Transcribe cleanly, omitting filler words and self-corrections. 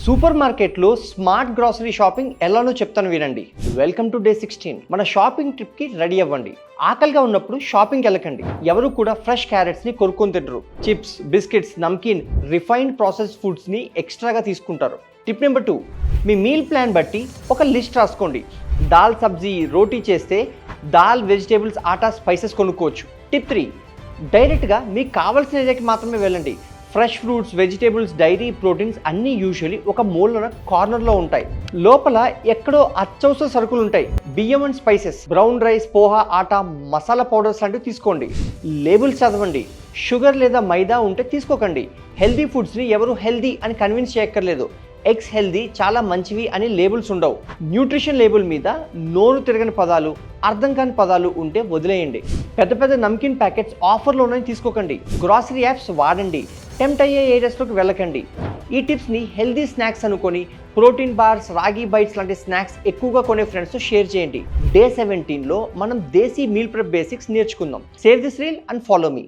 Super మార్కెట్లో smart grocery shopping ఎలానో చెప్తాను వినండి. Welcome to day 16. మన షాపింగ్ ట్రిప్కి రెడీ అవ్వండి. ఆకలిగా ఉన్నప్పుడు షాపింగ్కి వెళ్ళకండి. ఎవరు కూడా ఫ్రెష్ క్యారెట్స్ని కొనుక్కొని తింటారు. Chips, biscuits, namkeen, refined process ఫుడ్స్ని ఎక్స్ట్రాగా తీసుకుంటారు. టిప్ నెంబర్ 2, మీ మీల్ ప్లాన్ బట్టి ఒక లిస్ట్ రాసుకోండి. దాల్ సబ్జీ, రోటీ చేస్తే దాల్, వెజిటేబుల్స్, ఆటా, స్పైసెస్ కొనుక్కోవచ్చు. టిప్ 3, డైరెక్ట్గా మీకు కావాల్సిన ఏరియాకి మాత్రమే వెళ్ళండి. Fresh fruits, vegetables, dairy, proteins అన్నీ యూజువలీ ఒక మూలన కార్నర్లో ఉంటాయి. లోపల ఎక్కడో అత్యవసర సరుకులు ఉంటాయి. బియ్యం and spices, brown rice, poha, atta, masala powders లాంటివి తీసుకోండి. లేబుల్స్ చదవండి. షుగర్ లేదా మైదా ఉంటే తీసుకోకండి. హెల్దీ ఫుడ్స్ని ఎవరు హెల్దీ అని కన్విన్స్ చేయక్కర్లేదు. ఎగ్స్ హెల్దీ, చాలా మంచివి అని లేబుల్స్ ఉండవు. న్యూట్రిషన్ లేబుల్ మీద నోరు తిరగని పదాలు, అర్థం కాని పదాలు ఉంటే వదిలేయండి. పెద్ద పెద్ద నమ్కిన్ ప్యాకెట్స్ ఆఫర్లోనే తీసుకోకండి. గ్రాసరీ యాప్స్ వాడండి. టెంప్ట్ అయ్యే ఏరియాస్లోకి వెళ్ళకండి. ఈ టిప్స్ని హెల్దీ స్నాక్స్ అనుకొని ప్రోటీన్ బార్స్, రాగి బైట్స్ లాంటి స్నాక్స్ ఎక్కువగా కొనే ఫ్రెండ్స్తో షేర్ చేయండి. డే 17లో మనం దేశీ మీల్ ప్రెప్ బేసిక్స్ నేర్చుకుందాం. Save this reel and follow me.